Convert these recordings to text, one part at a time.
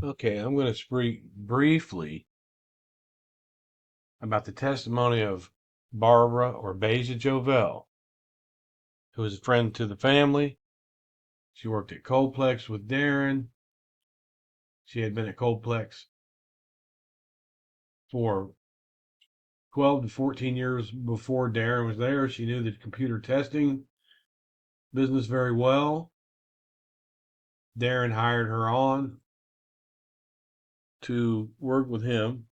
Okay, I'm going to speak briefly about the testimony of Barbara or Basia Jovell, who was a friend to the family. She worked at Coldplex with Darren. She had been at Coldplex for 12 to 14 years before Darren was there. She knew the computer testing business very well. Darren hired her on to work with him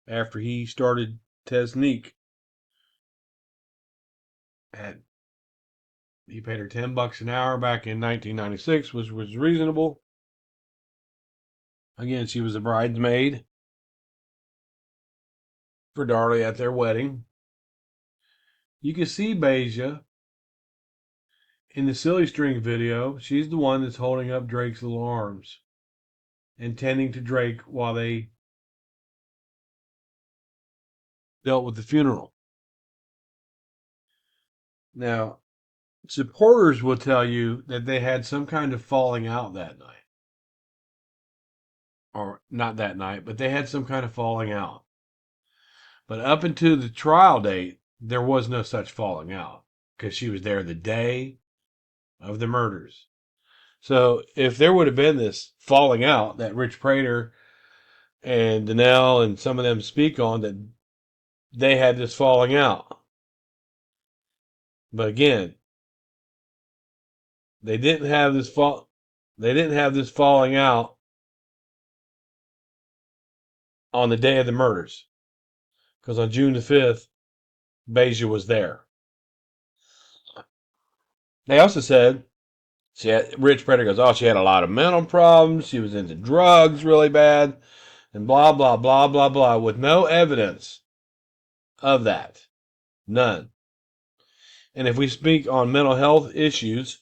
after he started Tesnique. And he paid her $10 an hour back in 1996, which was reasonable. Again, she was a bridesmaid for Darlie at their wedding. You can see Basia in the Silly String video. She's the one that's holding up Drake's little arms and tending to Drake while they dealt with the funeral. Now, supporters will tell you that they had some kind of falling out that night. Or not that night, but they had some kind of falling out. But up until the trial date, there was no such falling out because she was there the day of the murders. So if there would have been this falling out that Rich Prater and Donnell and some of them speak on, that they had this falling out. But again, they didn't have this falling out on the day of the murders. Because on June the 5th, Basia was there. They also said Rich Prater goes, oh, she had a lot of mental problems. She was into drugs really bad. And blah, blah, blah, blah, blah, with no evidence of that. None. And if we speak on mental health issues,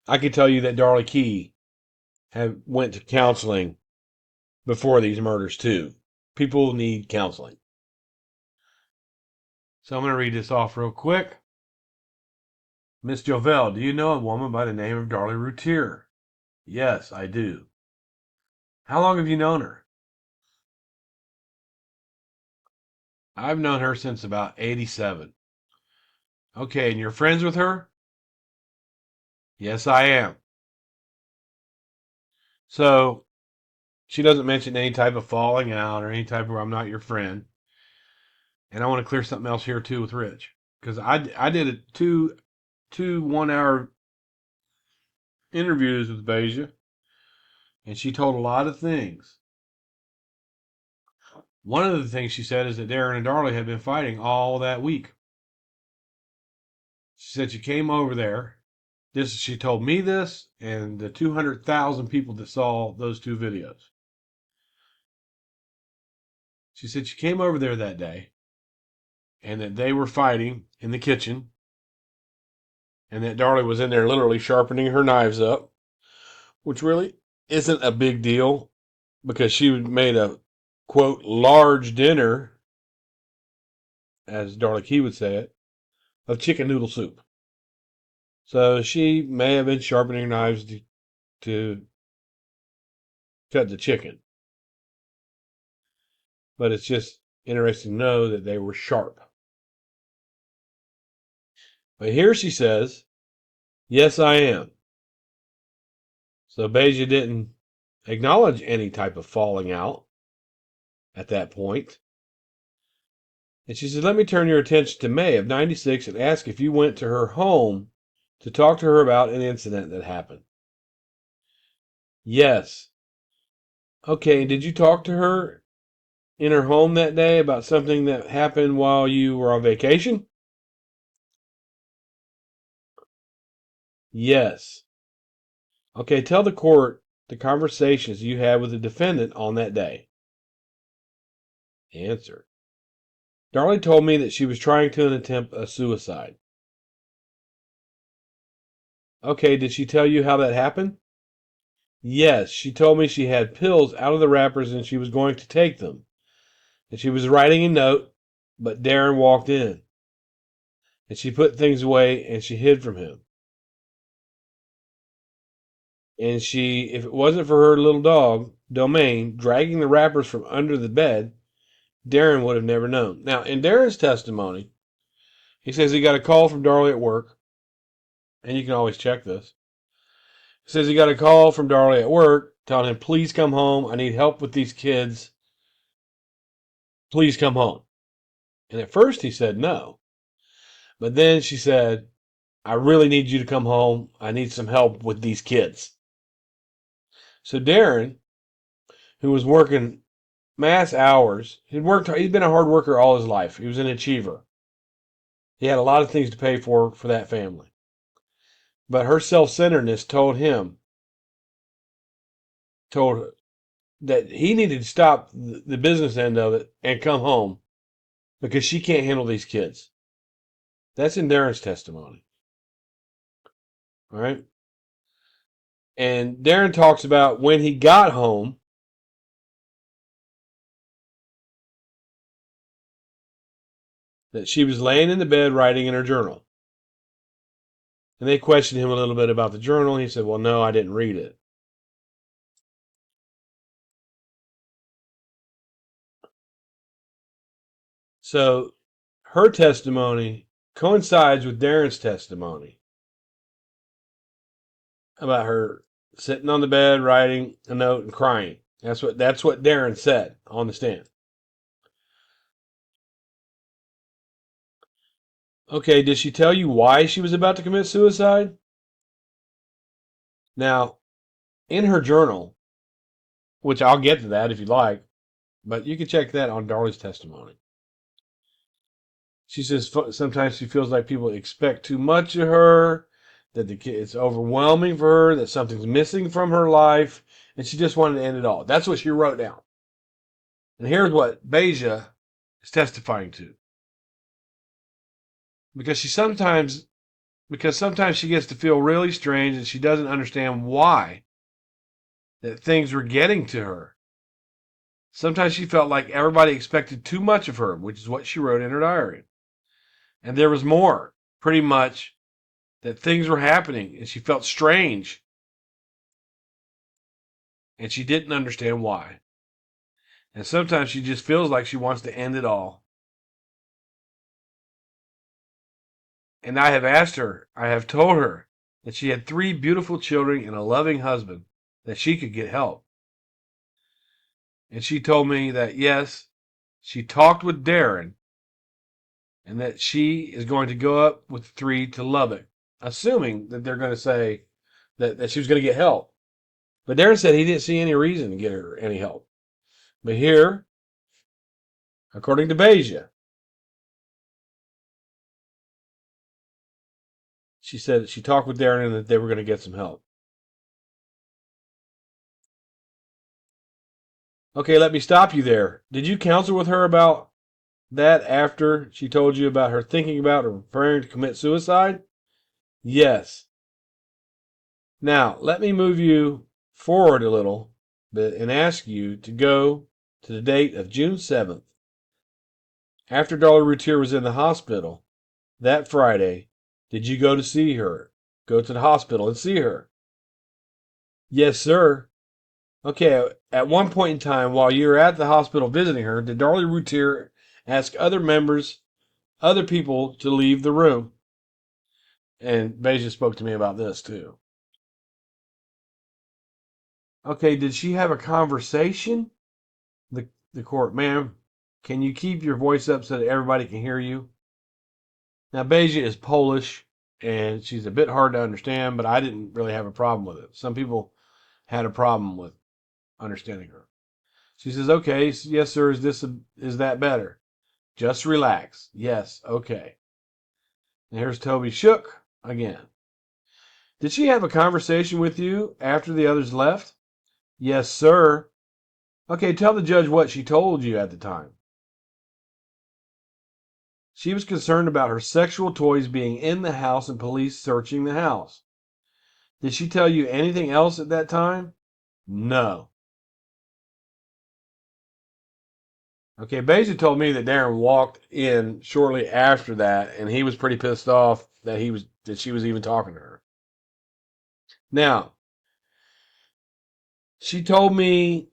I can tell you that Darlie Key went to counseling before these murders too. People need counseling. So I'm going to read this off real quick. Miss Jovell, do you know a woman by the name of Darlie Routier? Yes, I do. How long have you known her? I've known her since about 87. Okay, and you're friends with her? Yes, I am. So she doesn't mention any type of falling out or any type of I'm not your friend. And I want to clear something else here too with Rich, because I did two 1 hour interviews with Basia, and she told a lot of things. One of the things she said is that Darren and Darlie had been fighting all that week. She said she came over there. She told me this and the 200,000 people that saw those two videos. She said she came over there that day and that they were fighting in the kitchen and that Darlie was in there literally sharpening her knives up, which really isn't a big deal because she made a, quote, large dinner, as Darlie Key would say it, of chicken noodle soup. So she may have been sharpening knives to cut the chicken. But it's just interesting to know that they were sharp. But here she says, yes, I am. So Basia didn't acknowledge any type of falling out at that point. And she said, let me turn your attention to May of 96 and ask if you went to her home to talk to her about an incident that happened. Yes. Okay, did you talk to her in her home that day about something that happened while you were on vacation? Yes. Okay, tell the court the conversations you had with the defendant on that day. Answer. Darlie told me that she was trying to attempt a suicide. Okay, did she tell you how that happened? Yes, she told me she had pills out of the wrappers and she was going to take them. And she was writing a note, but Darren walked in. And she put things away and she hid from him. And if it wasn't for her little dog, Domain, dragging the wrappers from under the bed, Darren would have never known. Now, in Darren's testimony, he says he got a call from Darlie at work, and you can always check this. He says he got a call from Darlie at work telling him, please come home. I need help with these kids. Please come home. And at first he said no. But then she said, I really need you to come home. I need some help with these kids. So Darren, who was working mass hours, he'd been a hard worker all his life. He was an achiever. He had a lot of things to pay for that family. But her self-centeredness told that he needed to stop the business end of it and come home because she can't handle these kids. That's in Darren's testimony. All right. And Darren talks about when he got home, that she was laying in the bed writing in her journal. And they questioned him a little bit about the journal. He said, well, no, I didn't read it. So her testimony coincides with Darren's testimony about her sitting on the bed, writing a note and crying. That's what Darren said on the stand. Okay, did she tell you why she was about to commit suicide? Now, in her journal, which I'll get to that if you like, but you can check that on Darlie's testimony. She says sometimes she feels like people expect too much of her, that it's overwhelming for her, that something's missing from her life, and she just wanted to end it all. That's what she wrote down. And here's what Basia is testifying to. Because sometimes she gets to feel really strange and she doesn't understand why that things were getting to her. Sometimes she felt like everybody expected too much of her, which is what she wrote in her diary. And there was more, pretty much, that things were happening and she felt strange. And she didn't understand why. And sometimes she just feels like she wants to end it all. And I have told her that she had 3 beautiful children and a loving husband, that she could get help. And she told me that, yes, she talked with Darren and that she is going to go up with 3 to Lubbock, assuming that they're going to say that she was going to get help. But Darren said he didn't see any reason to get her any help. But here, according to Basia, she said that she talked with Darren and that they were going to get some help. Okay, let me stop you there. Did you counsel with her about that after she told you about her thinking about or preparing to commit suicide? Yes. Now, let me move you forward a little bit and ask you to go to the date of June 7th. After Darlie Routier was in the hospital that Friday, did you go to see her? Go to the hospital and see her? Yes, sir. Okay, at one point in time, while you were at the hospital visiting her, did Darlie Routier ask other people to leave the room? And Beja spoke to me about this too. Okay, did she have a conversation? The court, ma'am, can you keep your voice up so that everybody can hear you? Now, Beja is Polish, and she's a bit hard to understand, but I didn't really have a problem with it. Some people had a problem with understanding her. She says, okay, yes, sir, is that better? Just relax. Yes, okay. And here's Toby Shook again. Did she have a conversation with you after the others left? Yes, sir. Okay, tell the judge what she told you at the time. She was concerned about her sexual toys being in the house and police searching the house. Did she tell you anything else at that time? No. Okay, Basie told me that Darren walked in shortly after that, and he was pretty pissed off that she was even talking to her. Now, She told me,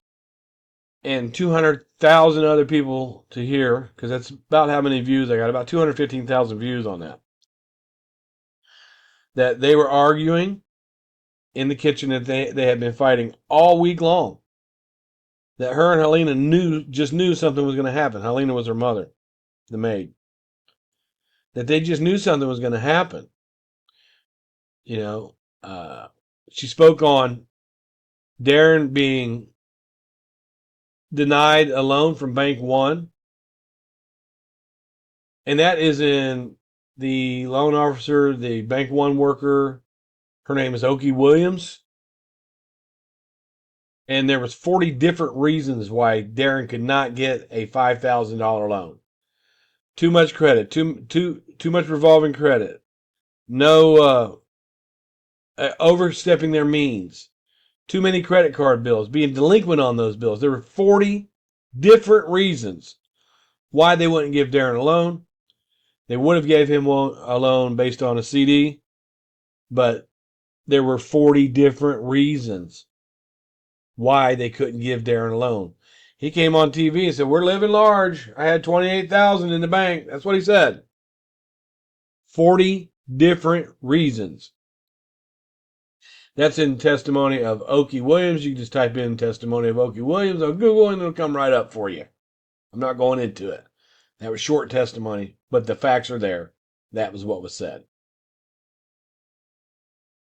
and 200,000 other people to hear, because that's about how many views I got, about 215,000 views on that they were arguing in the kitchen, that they had been fighting all week long. That her and Helena just knew something was going to happen. Helena was her mother, the maid. That they just knew something was going to happen. You know, she spoke on Darren being denied a loan from Bank One. And that is in the loan officer, the Bank One worker. Her name is Okie Williams. And there was 40 different reasons why Darren could not get a $5,000 loan. Too much credit, too much revolving credit, no overstepping their means, too many credit card bills, being delinquent on those bills. There were 40 different reasons why they wouldn't give Darren a loan. They would have gave him a loan based on a CD, but there were 40 different reasons why they couldn't give Darren a loan. He came on TV and said, "We're living large. I had 28,000 in the bank." That's what he said. 40 different reasons. That's in testimony of Okie Williams. You can just type in testimony of Okie Williams on Google and it'll come right up for you. I'm not going into it. That was short testimony, but the facts are there. That was what was said.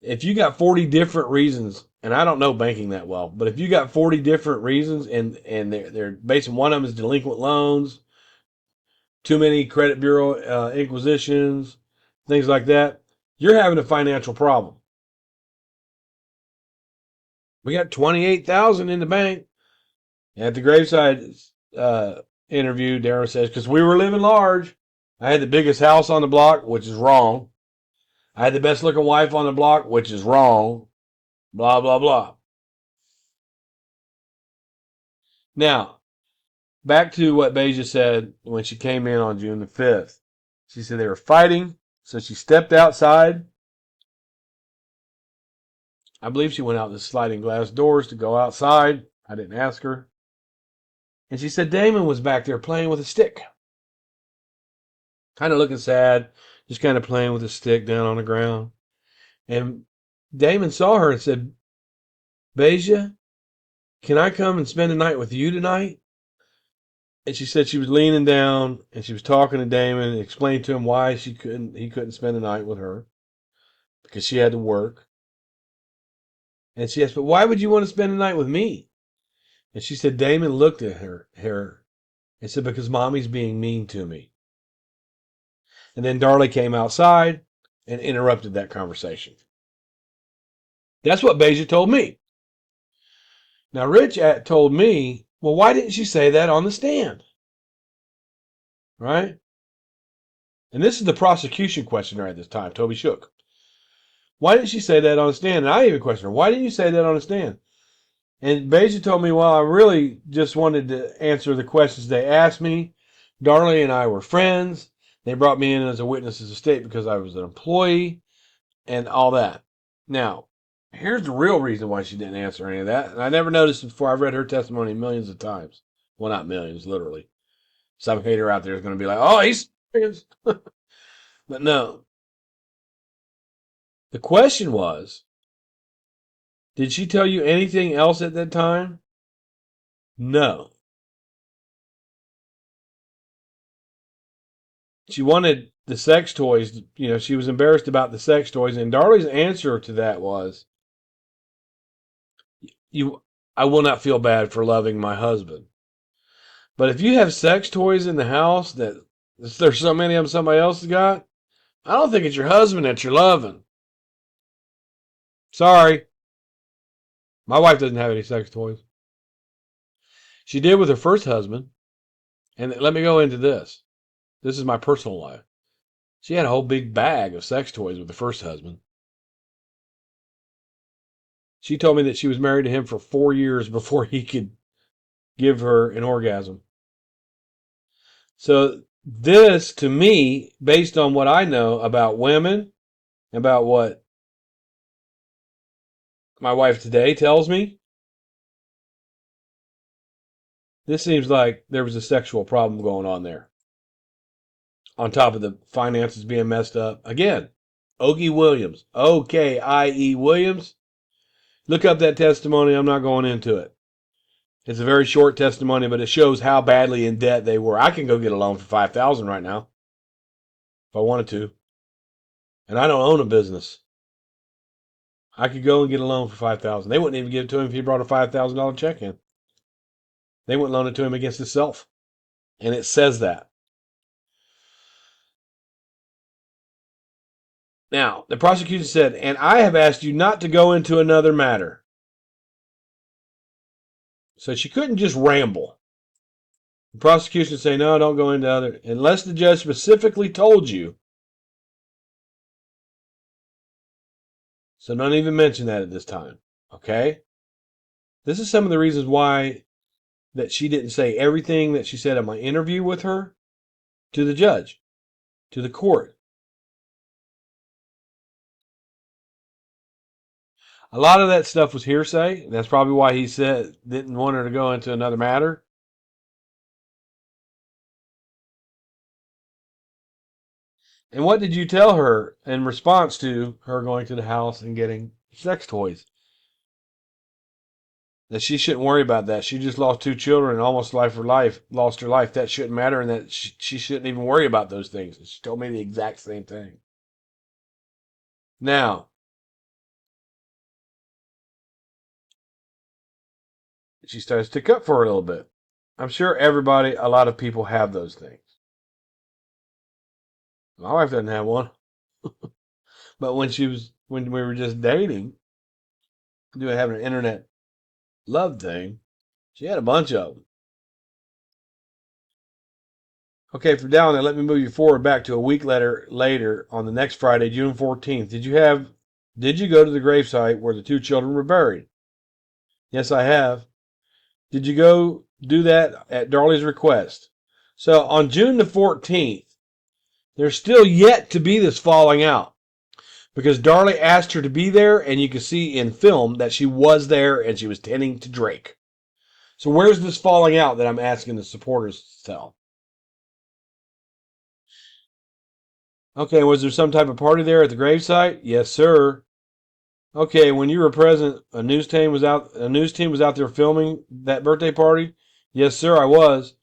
If you got 40 different reasons, and I don't know banking that well, but if you got 40 different reasons and they're basing one of them is delinquent loans, too many credit bureau inquisitions, things like that, you're having a financial problem. We got 28,000 in the bank. At the graveside interview, Darren says, because we were living large. I had the biggest house on the block, which is wrong. I had the best looking wife on the block, which is wrong. Blah, blah, blah. Now, back to what Basia said when she came in on June the 5th. She said they were fighting, so she stepped outside. I believe she went out the sliding glass doors to go outside. I didn't ask her. And she said Damon was back there playing with a stick. Kind of looking sad, just kind of playing with a stick down on the ground. And Damon saw her and said, "Basia, can I come and spend the night with you tonight?" And she said she was leaning down and she was talking to Damon and explained to him why he couldn't spend the night with her because she had to work. And she asked, "But why would you want to spend the night with me?" And she said Damon looked at her and said, "Because mommy's being mean to me." And then Darlie came outside and interrupted that conversation. That's what Basia told me. Now, Rich told me, "Well, why didn't she say that on the stand?" Right? And this is the prosecution questioner at this time, Toby Shook. Why didn't she say that on the stand? And I even questioned her, why didn't you say that on the stand? And Basia told me, well, I really just wanted to answer the questions they asked me. Darlie and I were friends. They brought me in as a witness of the state because I was an employee and all that. Now, here's the real reason why she didn't answer any of that. And I never noticed it before. I've read her testimony millions of times. Well, not millions, literally. Some hater out there is going to be like, "Oh, he's serious." But no. The question was, did she tell you anything else at that time? No. She wanted the sex toys. She was embarrassed about the sex toys. And Darlie's answer to that was, I will not feel bad for loving my husband. But if you have sex toys in the house that there's so many of them somebody else has got, I don't think it's your husband that you're loving. Sorry. My wife doesn't have any sex toys. She did with her first husband. And let me go into this. This is my personal life. She had a whole big bag of sex toys with the first husband. She told me that she was married to him for 4 years before he could give her an orgasm. So this, to me, based on what I know about women, about what my wife today tells me, This seems like there was a sexual problem going on there. On top of the finances being messed up. Again, Okie Williams. O-K-I-E Williams. Look up that testimony. I'm not going into it. It's a very short testimony, but it shows how badly in debt they were. I can go get a loan for $5,000 right now if I wanted to. And I don't own a business. I could go and get a loan for $5,000. They wouldn't even give it to him if he brought a $5,000 check in. They wouldn't loan it to him against himself. And it says that. Now, the prosecution said, and I have asked you not to go into another matter. So she couldn't just ramble. The prosecution say, no, don't go into other, unless the judge specifically told you. So don't even mention that at this time. Okay? This is some of the reasons why that she didn't say everything that she said in my interview with her to the judge, to the court. A lot of that stuff was hearsay. That's probably why he said didn't want her to go into another matter. And what did you tell her in response to her going to the house and getting sex toys? That she shouldn't worry about that. She just lost 2 children and almost lost her life. That shouldn't matter, and that she shouldn't even worry about those things. She told me the exact same thing. Now, she starts to stick up for her a little bit. I'm sure a lot of people have those things. My wife doesn't have one. But when we were just dating, having an internet love thing, she had a bunch of them. Okay, from down there, let me move you forward back to a week later on the next Friday, June 14th. Did you go to the gravesite where the 2 children were buried? Yes, I have. Did you go do that at Darlie's request? So on June the 14th, there's still yet to be this falling out. Because Darlie asked her to be there, and you can see in film that she was there and she was tending to Drake. So where's this falling out that I'm asking the supporters to tell? Okay, was there some type of party there at the gravesite? Yes, sir. Okay, when you were present, a news team was out there filming that birthday party? Yes, sir, I was.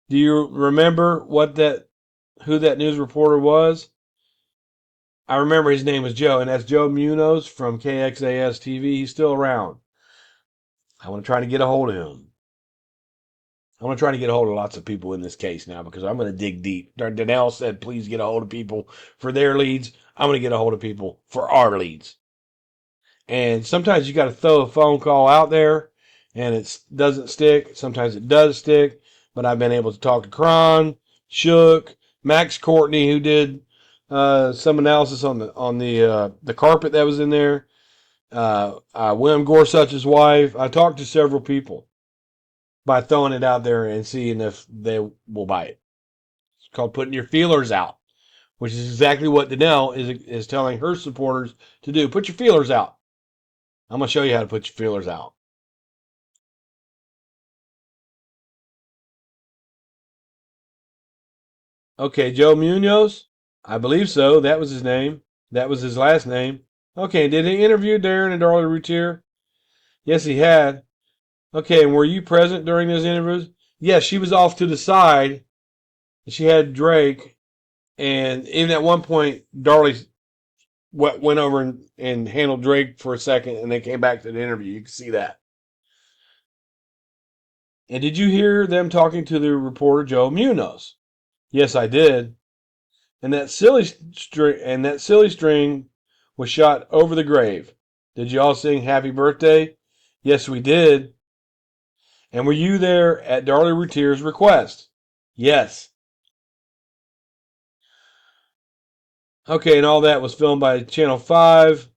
Do you remember who that news reporter was? I remember his name was Joe, and that's Joe Munoz from KXAS TV. He's still around. I want to try to get a hold of him. I'm going to try to get a hold of lots of people in this case now because I'm going to dig deep. Danelle said, please get a hold of people for their leads. I'm going to get a hold of people for our leads. And sometimes you got to throw a phone call out there and it doesn't stick. Sometimes it does stick. But I've been able to talk to Cron, Shook, Max Courtney, who did some analysis on the carpet that was in there. William Gorsuch's wife. I talked to several people by throwing it out there and seeing if they will buy it. It's called putting your feelers out, which is exactly what Danelle is telling her supporters to do. Put your feelers out. I'm going to show you how to put your feelers out. Okay, Joe Munoz? I believe so. That was his name. That was his last name. Okay, did he interview Darren and Darlie Routier? Yes, he had. Okay, and were you present during those interviews? Yes, she was off to the side. She had Drake. And even at one point, Darlie went over and handled Drake for a second, and they came back to the interview. You can see that. And did you hear them talking to the reporter, Joe Munoz? Yes, I did. And that silly string was shot over the grave. Did you all sing Happy Birthday? Yes, we did. And were you there at Darlie Routier's request? Yes. Okay, and all that was filmed by Channel 5.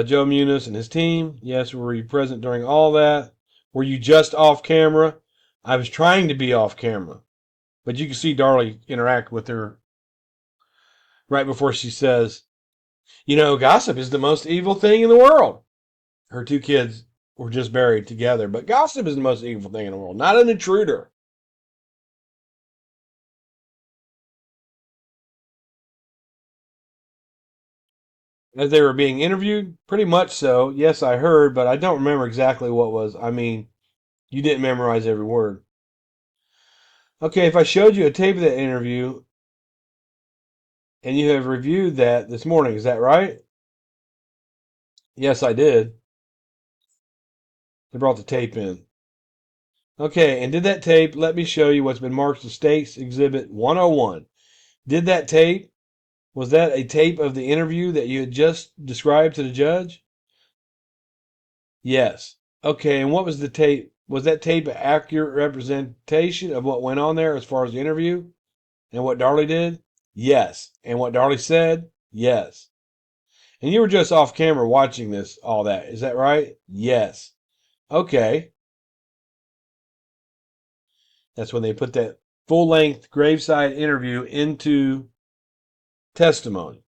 Joe Munoz and his team. Yes, were you present during all that? Were you just off camera? I was trying to be off camera. But you can see Darlie interact with her right before she says, gossip is the most evil thing in the world. Her 2 kids were just buried together. But gossip is the most evil thing in the world, not an intruder. As they were being interviewed, pretty much so. Yes, I heard, but I don't remember exactly what was. I mean, you didn't memorize every word. Okay, if I showed you a tape of that interview and you have reviewed that this morning, is that right? Yes, I did. They brought the tape in. Okay, and did that tape, let me show you what's been marked as State's Exhibit 101. Did that tape, was that a tape of the interview that you had just described to the judge? Yes. Okay, and what was the tape? Was that tape an accurate representation of what went on there as far as the interview and what Darlie did? Yes. And what Darlie said? Yes. And you were just off camera watching this, all that. Is that right? Yes. Okay. That's when they put that full length graveside interview into testimony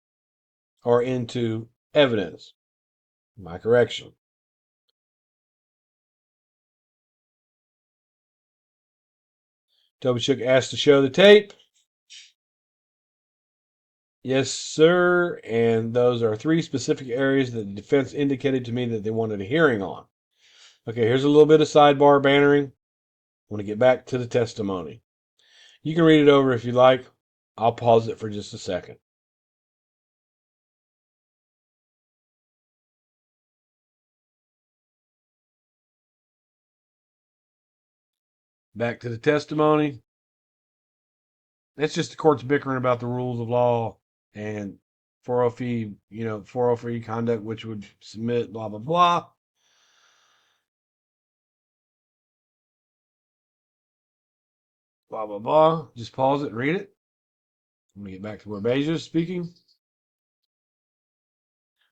or into evidence. My correction. Toby Shook asked to show the tape. Yes, sir. And those are three specific areas that the defense indicated to me that they wanted a hearing on. Okay, here's a little bit of sidebar bannering. I want to get back to the testimony. You can read it over if you like. I'll pause it for just a second. Back to the testimony. It's just the court's bickering about the rules of law and 403, 403 conduct, which would submit, blah, blah, blah. Blah, blah, blah. Just pause it and read it. Let me get back to where Basia is speaking.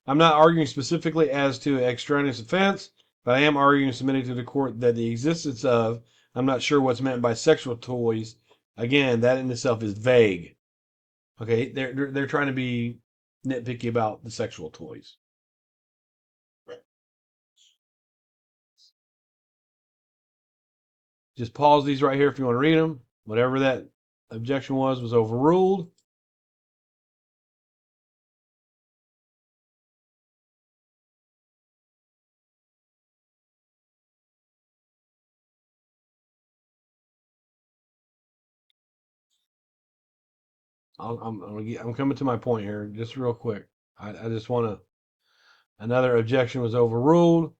I'm not arguing specifically as to extraneous offense, but I am arguing submitting to the court that the existence of, I'm not sure what's meant by sexual toys. Again, that in itself is vague. Okay, they're trying to be nitpicky about the sexual toys. Just pause these right here if you want to read them. Whatever that objection was overruled. I'm coming to my point here, just real quick. I just want to. Another objection was overruled.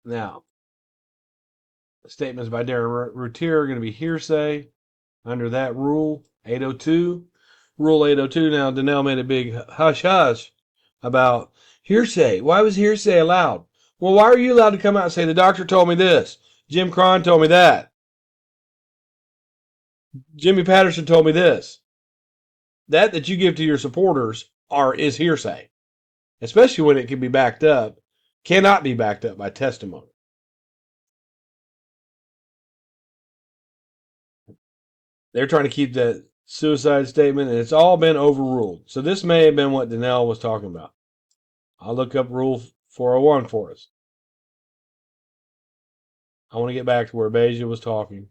Now, statements by Darlie Routier are going to be hearsay under that rule 802. Rule 802. Now, Donnell made a big hush hush about hearsay. Why was hearsay allowed? Well, why are you allowed to come out and say the doctor told me this? Jim Cron told me that. Jimmy Patterson told me this. That you give to your supporters is hearsay, especially when it can be backed up, cannot be backed up by testimony. They're trying to keep that suicide statement, and it's all been overruled. So this may have been what Donnell was talking about. I'll look up Rule 401 for us. I want to get back to where Basia was talking.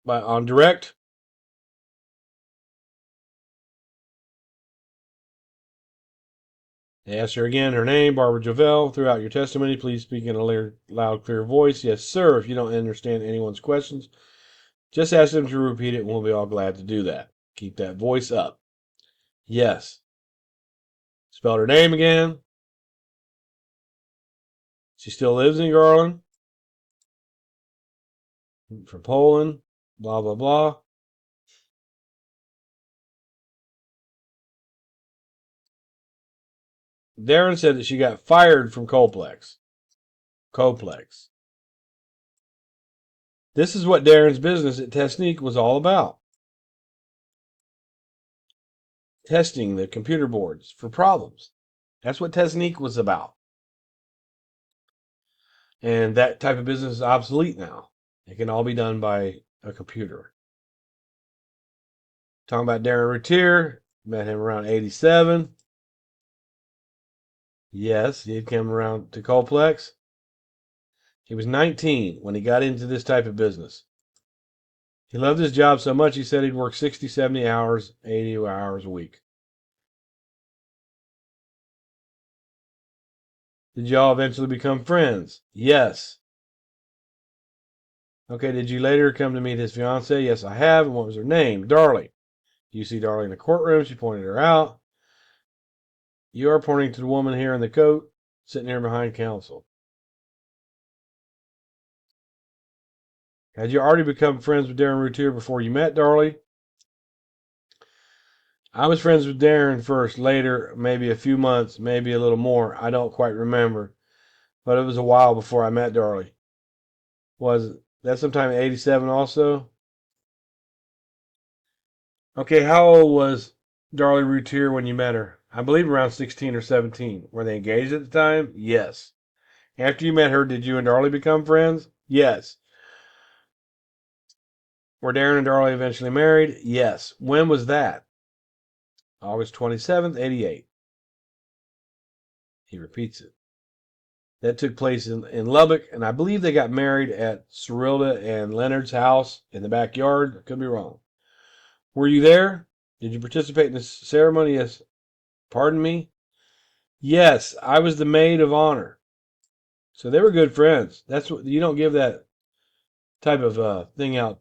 On direct, they asked her again her name, Barbara Jovell. Throughout your testimony, please speak in a loud, clear voice. Yes, sir. If you don't understand anyone's questions, just ask them to repeat it, and we'll be all glad to do that. Keep that voice up. Yes. Spelled her name again. She still lives in Garland. From Poland. Blah, blah, blah. Darren said that she got fired from Coplex. This is what Darren's business at Technique was all about. Testing the computer boards for problems. That's what Technique was about. And that type of business is obsolete now. It can all be done by a computer. Talking about Darlie Routier, met him around 87. Yes, he had come around to Colplex. He was 19 when he got into this type of business. He loved his job so much he said he'd work 60, 70 hours, 80 hours a week. Did y'all eventually become friends? Yes. Okay, did you later come to meet his fiancee? Yes, I have. And what was her name? Darlie. You see Darlie in the courtroom. She pointed her out. You are pointing to the woman here in the coat, sitting here behind counsel. Had you already become friends with Darlie Routier before you met Darlie? I was friends with Darren first. Later, maybe a few months, maybe a little more. I don't quite remember. But it was a while before I met Darlie. Was that sometime in 87 also? Okay, how old was Darlie Routier when you met her? I believe around 16 or 17. Were they engaged at the time? Yes. After you met her, did you and Darlie become friends? Yes. Were Darren and Darlie eventually married? Yes. When was that? August 27th, 88. He repeats it. That took place in Lubbock, and I believe they got married at Cyrilda and Leonard's house in the backyard. I could be wrong. Were you there? Did you participate in the ceremony? Yes. Pardon me? Yes, I was the maid of honor. So they were good friends. That's what you don't give that type of thing out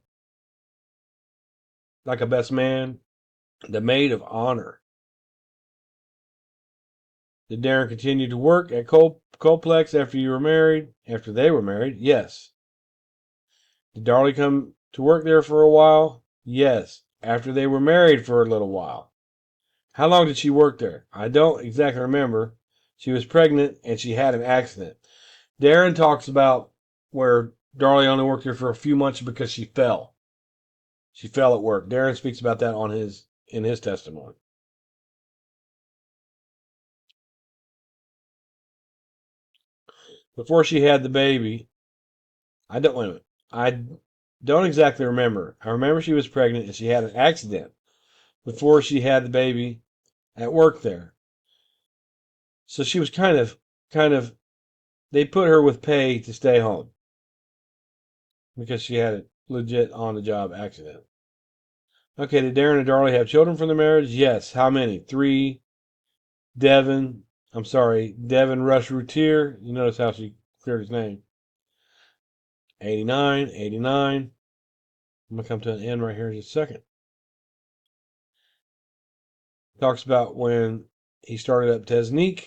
like a best man. The maid of honor. Did Darren continue to work at Colplex after you were married? After they were married? Yes. Did Darlie come to work there for a while? Yes. After they were married for a little while. How long did she work there? I don't exactly remember. She was pregnant and she had an accident. Darren talks about where Darlie only worked there for a few months because she fell. She fell at work. Darren speaks about that in his testimony. Before she had the baby, I don't exactly remember. I remember she was pregnant and she had an accident before she had the baby at work there. So she was kind of they put her with pay to stay home because she had a legit on the job accident. Okay, did Darren and Darlie have children from the marriage? Yes. How many? 3. Devin Rush Routier. You notice how she cleared his name. 89, 89. I'm going to come to an end right here in just a second. Talks about when he started up Tesnique.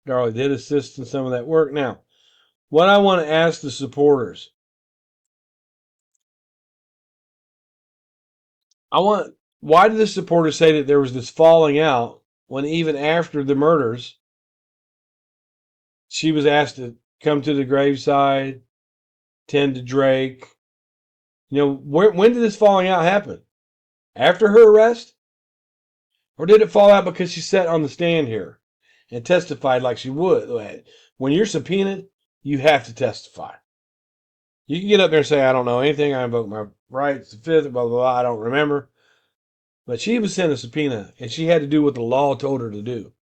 Darlie did assist in some of that work. Now, what I want to ask the supporters, why did the supporters say that there was this falling out when even after the murders, she was asked to come to the graveside, tend to Drake? You know, when did this falling out happen? After her arrest? Or did it fall out because she sat on the stand here and testified like she would? When you're subpoenaed, you have to testify. You can get up there and say, I don't know anything. I invoke my rights, the fifth, blah, blah, blah. I don't remember. But she was sent a subpoena, and she had to do what the law told her to do.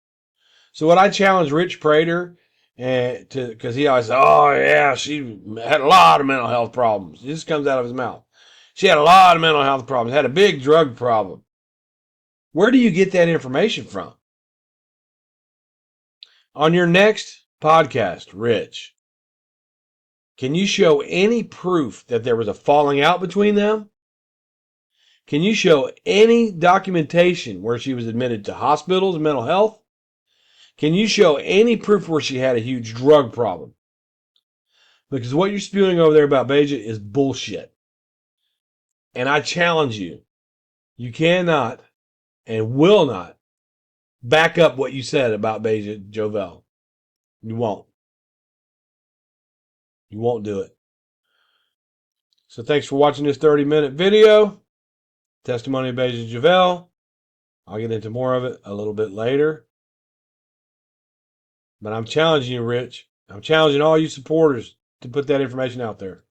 So what I challenge Rich Prater because he always says, oh, yeah, she had a lot of mental health problems. This comes out of his mouth. She had a lot of mental health problems, had a big drug problem. Where do you get that information from? On your next podcast, Rich, can you show any proof that there was a falling out between them? Can you show any documentation where she was admitted to hospitals, mental health? Can you show any proof where she had a huge drug problem? Because what you're spewing over there about Basia is bullshit. And I challenge you. You cannot and will not back up what you said about Basia Jovell. You won't. You won't do it. So thanks for watching this 30-minute video. Testimony of Basia Jovell. I'll get into more of it a little bit later. But I'm challenging you, Rich. I'm challenging all you supporters to put that information out there.